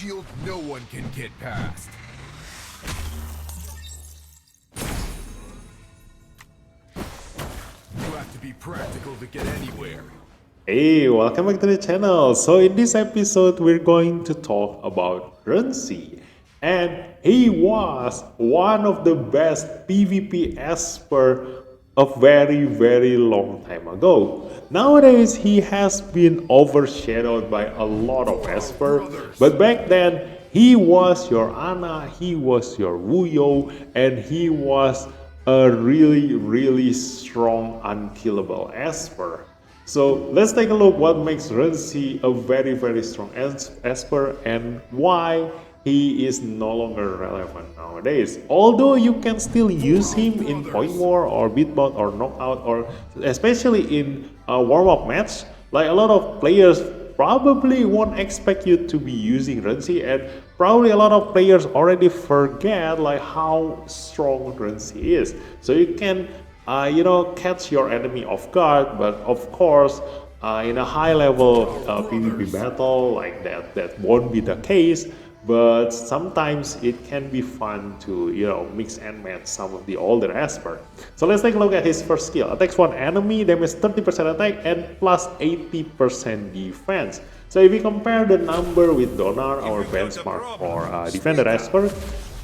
shield no one can get past. You have to be practical to get anywhere. Hey, welcome back to the channel. So in this episode, we're going to talk about REN SI. And he was one of the best PvP esper a very long time ago. Nowadays, he has been overshadowed by a lot of esper, but back then, he was your Ana, he was your Wuyo, and he was a really strong unkillable esper. So let's take a look what makes REN SI a very strong esper and why he is no longer relevant nowadays. Although you can still use him in point war or beatbout or knockout or especially in a warm-up match, like a lot of players probably won't expect you to be using REN SI, and probably a lot of players already forget like how strong REN SI is. So you can catch your enemy off guard, but of course, in a high level PvP battle like that won't be the case. But sometimes it can be fun to mix and match some of the older esper. So let's take a look at his first skill. Attacks one enemy, damage 30% attack and plus 80% defense. So if we compare the number with Donar, our benchmark for defender esper,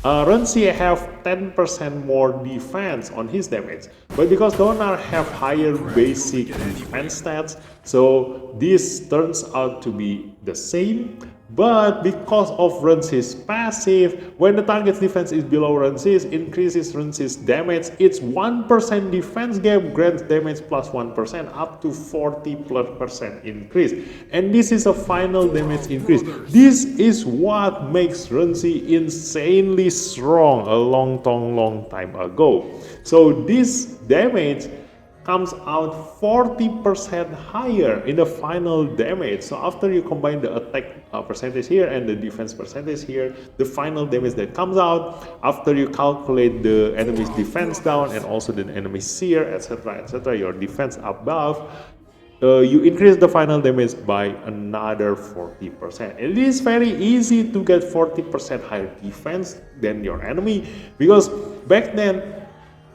REN SI have 10% more defense on his damage, but because Donar have higher basic defense stats, so this turns out to be the same. But because of REN SI's passive, when the target's defense is below REN SI's, increases REN SI's damage. Its 1% defense gap grants damage plus 1% up to 40% increase. And this is a final damage increase. This is what makes REN SI insanely strong a long time ago. So this damage comes out 40% higher in the final damage. So after you combine the attack percentage here and the defense percentage here, the final damage that comes out after you calculate the enemy's defense down and also the enemy's seer, etc., your defense above, you increase the final damage by another 40%. It is very easy to get 40% higher defense than your enemy, because back then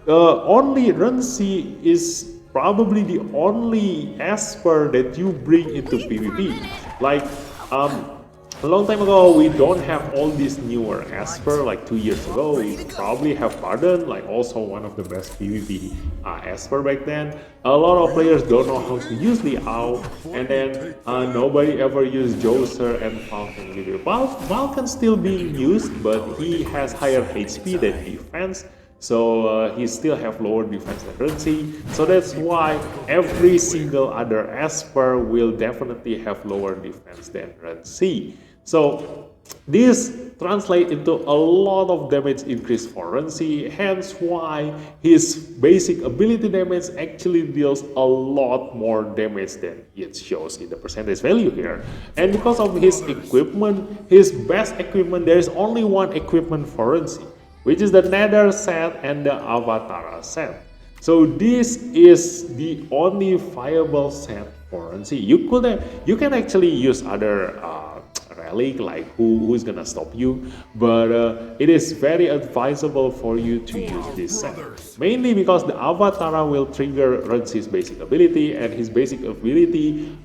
only REN SI is probably the only esper that you bring into PvP. Like a long time ago, we don't have all these newer esper. Like 2 years ago, we probably have Pardon, like also one of the best PvP esper back then. A lot of players don't know how to use the AoE, and then nobody ever used Joser and Falcon. Falcon still being used, but he has higher HP than defense. So he still have lower defense than REN SI. So that's why every single other esper will definitely have lower defense than REN SI. So this translates into a lot of damage increase for REN SI, hence why his basic ability damage actually deals a lot more damage than it shows in the percentage value here. And because of his equipment, his best equipment, there is only one equipment for REN SI, which is the Nether set and the Avatar set. So this is the only viable set for REN SI. You can actually use other relic, like who's gonna stop you, but it is very advisable for you to use this set, mainly because the Avatar will trigger REN SI's basic ability, and his basic ability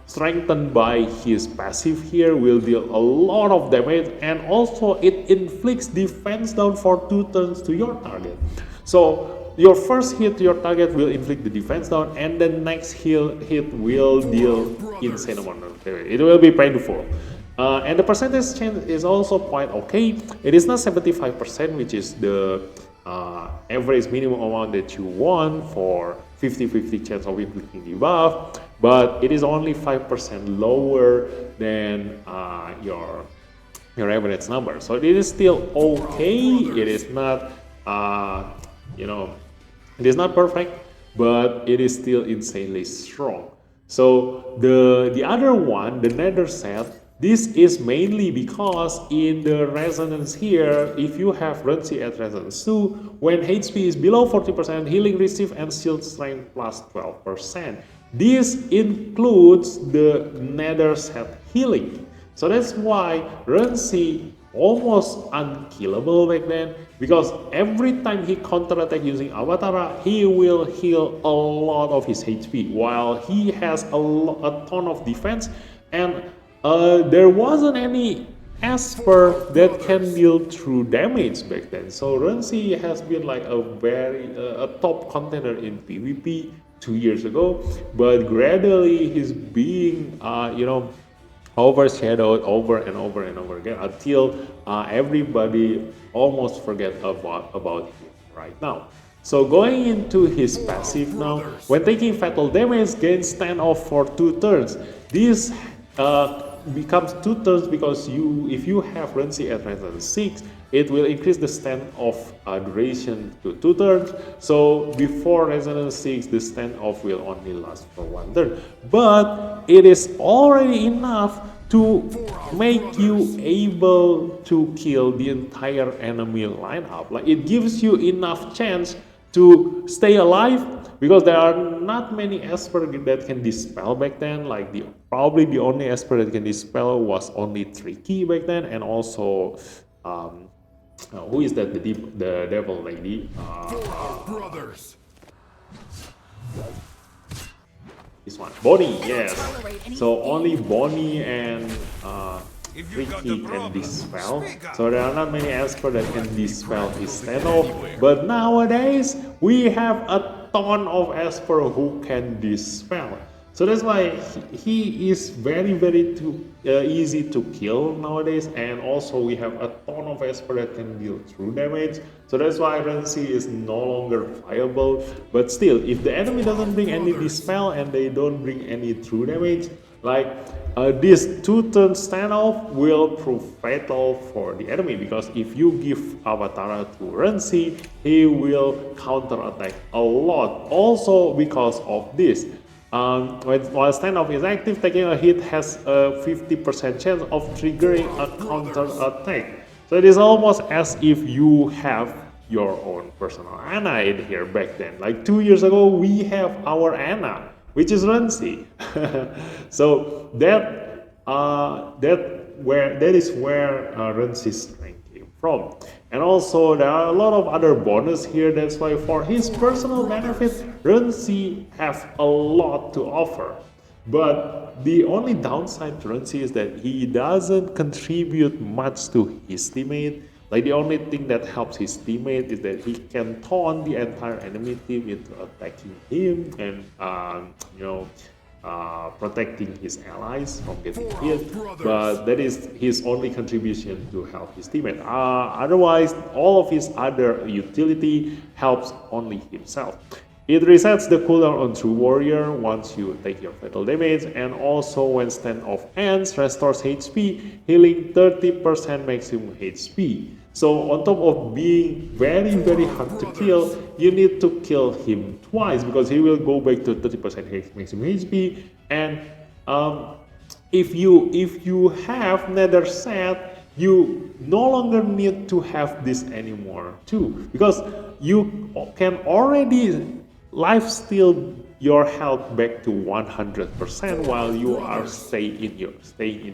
strengthened by his passive here will deal a lot of damage, and also it inflicts defense down for 2 turns to your target. So your first hit to your target will inflict the defense down, and the next hit will deal insane amount of damage. It will be painful. And the percentage change is also quite okay. It is not 75%, which is the average minimum amount that you want for 50-50 chance of inflicting debuff, but it is only 5% lower than your average number. So it is still okay. It is not it is not perfect, but it is still insanely strong. So the other one, the Nether set, this is mainly because in the resonance here, if you have REN SI at resonance 2, when HP is below 40%, healing receive and shield strength plus 12%. This includes the Nether set healing. So that's why REN SI almost unkillable back then, because every time he counterattack using Avatara, he will heal a lot of his HP while he has a ton of defense, and there wasn't any Esper that can deal true damage back then. So REN SI has been like a top contender in PvP 2 years ago, but gradually he's being overshadowed over and over and over again until everybody almost forget about him right now. So going into his passive now, when taking fatal damage, gain standoff for 2 turns. This becomes 2 turns because if you have REN SI at Resonance 6, it will increase the standoff duration to 2 turns. So before Resonance 6, the standoff will only last for 1 turn. But it is already enough to make you able to kill the entire enemy lineup. Like, it gives you enough chance to stay alive, because there are not many Esper that can dispel back then. Like probably the only Esper that can dispel was only Tricky back then, and also who is that? The devil lady. Brothers. This one, Bonnie, yes. So only Bonnie and Tricky can dispel. So there are not many Esper that can dispel his standoff. But nowadays we have a ton of Esper who can dispel. So that's why he is very easy to kill nowadays, and also we have a ton of Esper that can deal true damage. So that's why REN SI is no longer viable. But still, if the enemy doesn't bring any dispel and they don't bring any true damage, like this 2-turn standoff will prove fatal for the enemy, because if you give Avatara to REN SI, he will counterattack a lot. Also because of this. While standoff is active, taking a hit has a 50% chance of triggering a counter attack. So it is almost as if you have your own personal Ana in here back then. Like 2 years ago, we have our Ana, which is REN SI. So that is where REN SI's strength came from. And also there are a lot of other bonus here. That's why for his personal benefit, REN SI have a lot to offer. But the only downside to REN SI is that he doesn't contribute much to his teammate. Like, the only thing that helps his teammate is that he can taunt the entire enemy team into attacking him and protecting his allies from getting hit, but that is his only contribution to help his teammate. Otherwise, all of his other utility helps only himself. It resets the cooldown on True Warrior once you take your fatal damage, and also when standoff ends, restores HP, healing 30% maximum HP. So on top of being very hard to kill, you need to kill him twice, because he will go back to 30% maximum HP. And if you have Nether set, you no longer need to have this anymore too, because you can already lifesteal your health back to 100% while you are staying in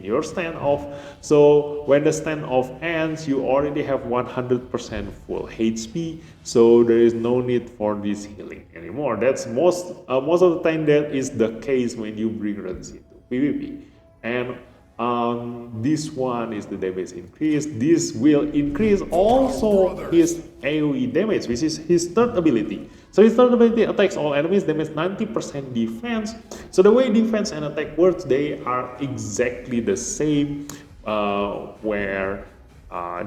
your standoff. So when the standoff ends, you already have 100% full HP, so there is no need for this healing anymore. That's most of the time that is the case when you bring REN SI to PvP. And this one is the damage increase. This will increase also his AoE damage, which is his third ability. So his third ability attacks all enemies, damage 90% defense. So the way defense and attack works, they are exactly the same, where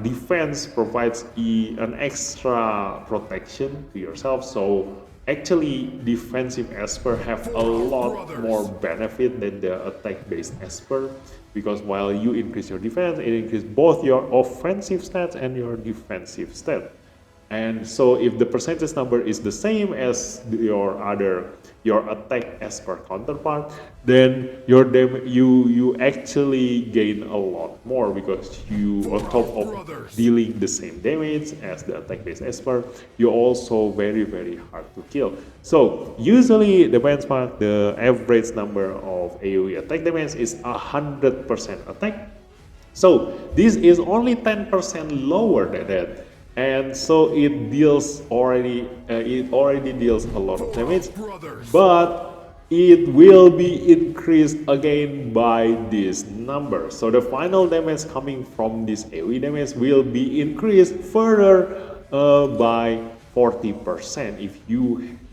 defense provides an extra protection to yourself. So actually, defensive Esper have a lot more benefit than the attack-based Esper, because while you increase your defense, it increases both your offensive stats and your defensive stats. And so if the percentage number is the same as your attack Esper counterpart, then you actually gain a lot more, because you, on top of dealing the same damage as the attack based Esper, you're also very hard to kill. So usually the benchmark, the average number of AoE attack damage is 100% attack So this is only 10% lower than that, and so it already deals a lot of damage, but it will be increased again by this number. So the final damage coming from this AoE damage will be increased further by 40%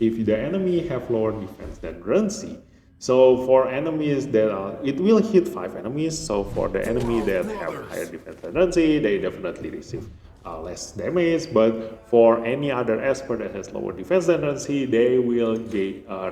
if the enemy have lower defense than REN Si. So for enemies that it will hit 5 enemies. So for the enemy that have higher defense than REN Si, they definitely receive less damage. But for any other esper that has lower defense than REN Si, they will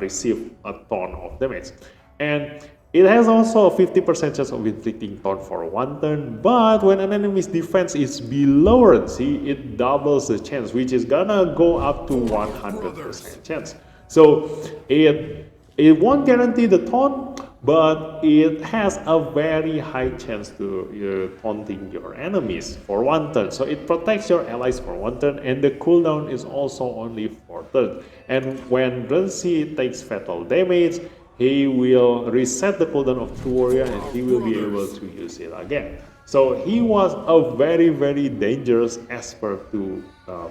receive a ton of damage. And it has also a 50% chance of inflicting taunt for 1 turn, but when an enemy's defense is below REN Si, it doubles the chance, which is gonna go up to 100% chance. So it won't guarantee the taunt, but it has a very high chance to taunting your enemies for 1 turn. So it protects your allies for 1 turn, and the cooldown is also only 4 turns. And when REN Si takes fatal damage, he will reset the cooldown of True Warrior and he will be able to use it again. So he was a very, very dangerous esper to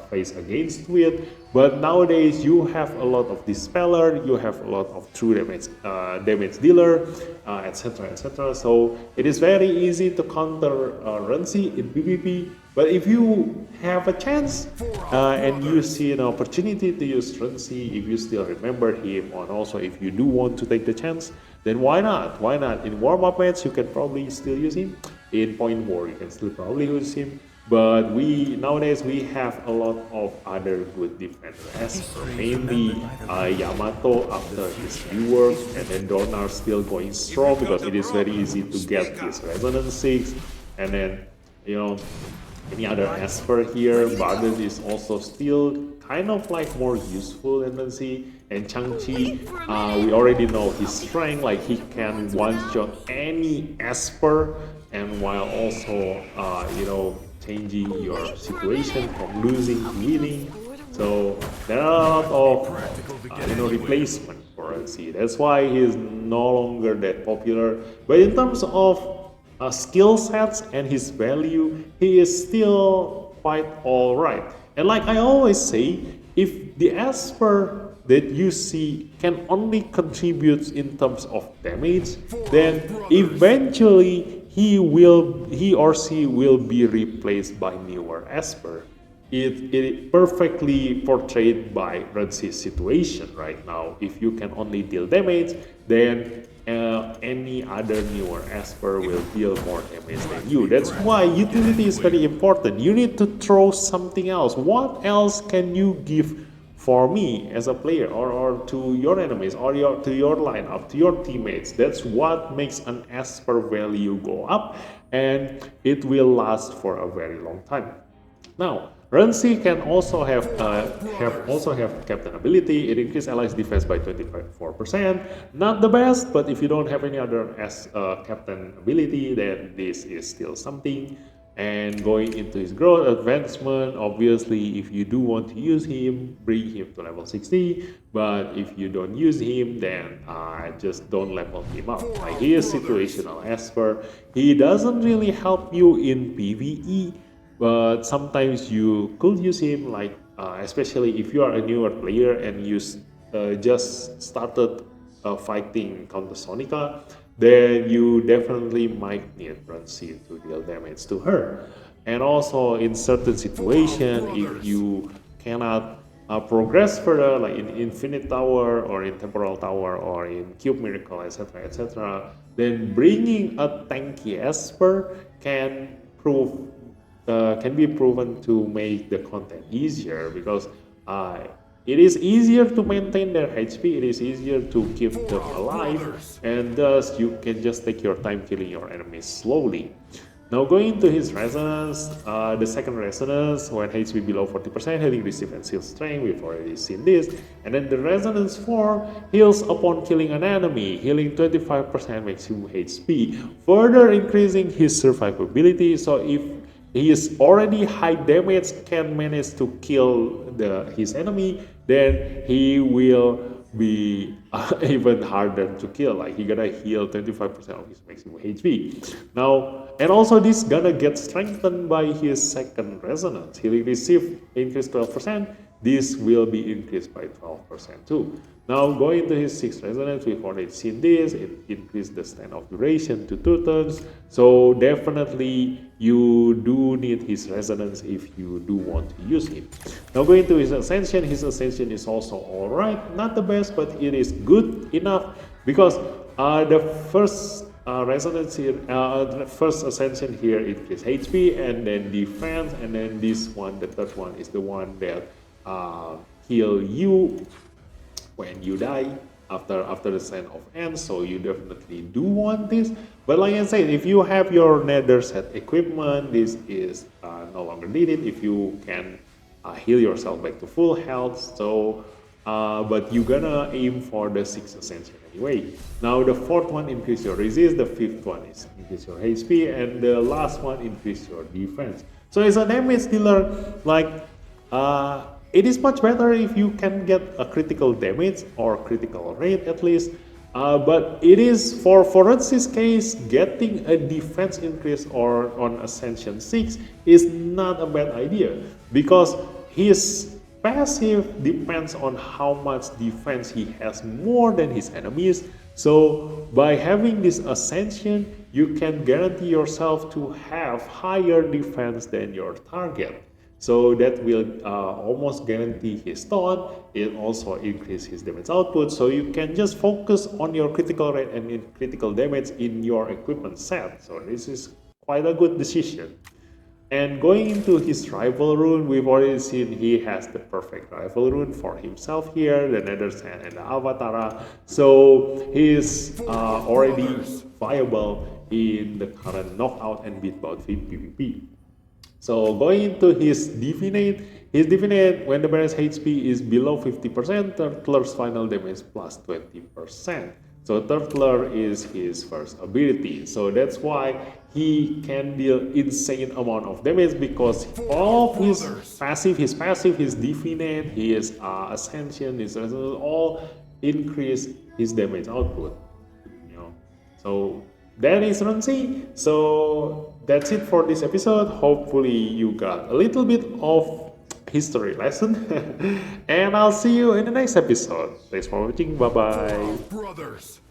face against with. But nowadays you have a lot of Dispeller, you have a lot of true damage dealer, etc, etc. So it is very easy to counter REN Si in PvP. But if you have a chance and you see an opportunity to use REN Si, if you still remember him, and also if you do want to take the chance, then why not? Why not? In warm-up match, you can probably still use him. In point war, you can still probably use him. But nowadays we have a lot of other good defenders, mainly Yamato after his rework, and then Donar still going strong because it is very easy to get his Resonance 6, and then any other esper here. Barden is also still kind of like more useful than REN Si. And Chang-Chi, we already know his strength, like he can one-shot any esper, and while also changing your situation from losing to winning. So there are a lot of replacement for REN Si. That's why he's no longer that popular. But in terms of skill sets and his value, he is still quite alright. And like I always say, if the esper that you see can only contribute in terms of damage, then eventually he or she will be replaced by newer esper. It perfectly portrayed by REN Si's situation right now. If you can only deal damage, then any other newer esper will deal more damage than you. That's why utility is very important. You need to throw something else. What else can you give for me as a player, or to your enemies, or to your lineup, to your teammates? That's what makes an esper value go up, and it will last for a very long time. Now, REN Si can also have captain ability. It increases allies defense by 24%. Not the best, but if you don't have any other captain ability, then this is still something. And going into his growth advancement, obviously, if you do want to use him, bring him to level 60. But if you don't use him, then just don't level him up. Like, he is situational esper. He doesn't really help you in PvE, but sometimes you could use him, like especially if you are a newer player and you just started fighting Counter Sonica, then you definitely might need REN Si to deal damage to her. And also in certain situations, if you cannot progress further, like in Infinite Tower or in Temporal Tower or in Cube Miracle, etc, etc, then bringing a tanky esper can be proven to make the content easier, because it is easier to maintain their HP, it is easier to keep them alive, and thus you can just take your time killing your enemies slowly. Now going to his resonance, the second resonance, when HP below 40%, healing receive and seal strength, we've already seen this. And then the resonance 4 heals upon killing an enemy, healing 25% maximum HP, further increasing his survivability. So if he is already high damage, can manage to kill his enemy, then he will be even harder to kill. Like he gonna heal 25% of his maximum HP. Now, and also this gonna get strengthened by his second resonance. He will receive increased 12%. This will be increased by 12% too. Now going to his sixth resonance, we've already seen this. It increased the standoff duration to 2 turns. So definitely you do need his resonance if you do want to use him. Now going to his ascension is also alright, not the best, but it is good enough because the first resonance here, the first ascension here increase HP and then defense, and then this one, the third one, is the one that heal you when you die after the Sand of Ends, so you definitely do want this. But like I said, if you have your nether set equipment, this is no longer needed if you can heal yourself back to full health. So but you're gonna aim for the 6th ascension anyway. Now the fourth one increase your resist, the fifth one is increase your HP, and the last one increase your defense. So as a damage dealer, like it is much better if you can get a critical damage or critical rate at least. But it is for REN SI's case, getting a defense increase or on Ascension 6 is not a bad idea because his passive depends on how much defense he has more than his enemies. So by having this Ascension, you can guarantee yourself to have higher defense than your target. So that will almost guarantee his taunt. It also increase his damage output. So you can just focus on your critical rate and in critical damage in your equipment set. So this is quite a good decision. And going into his rival rune, we've already seen he has the perfect rival rune for himself here, the Nether Sand and the Avatara. So he is already viable in the current knockout and beatbout PvP. So going into his Divinate, when the balance HP is below 50%, Turtler's final damage plus 20%. So Turtler is his first ability. So that's why he can deal insane amount of damage because all of his passive, his Divinate, his Ascension, his Resonance, all increase his damage output. You know, so that is REN SI. So that's it for this episode. Hopefully you got a little bit of history lesson. And I'll see you in the next episode. Thanks for watching. Bye bye. Brothers.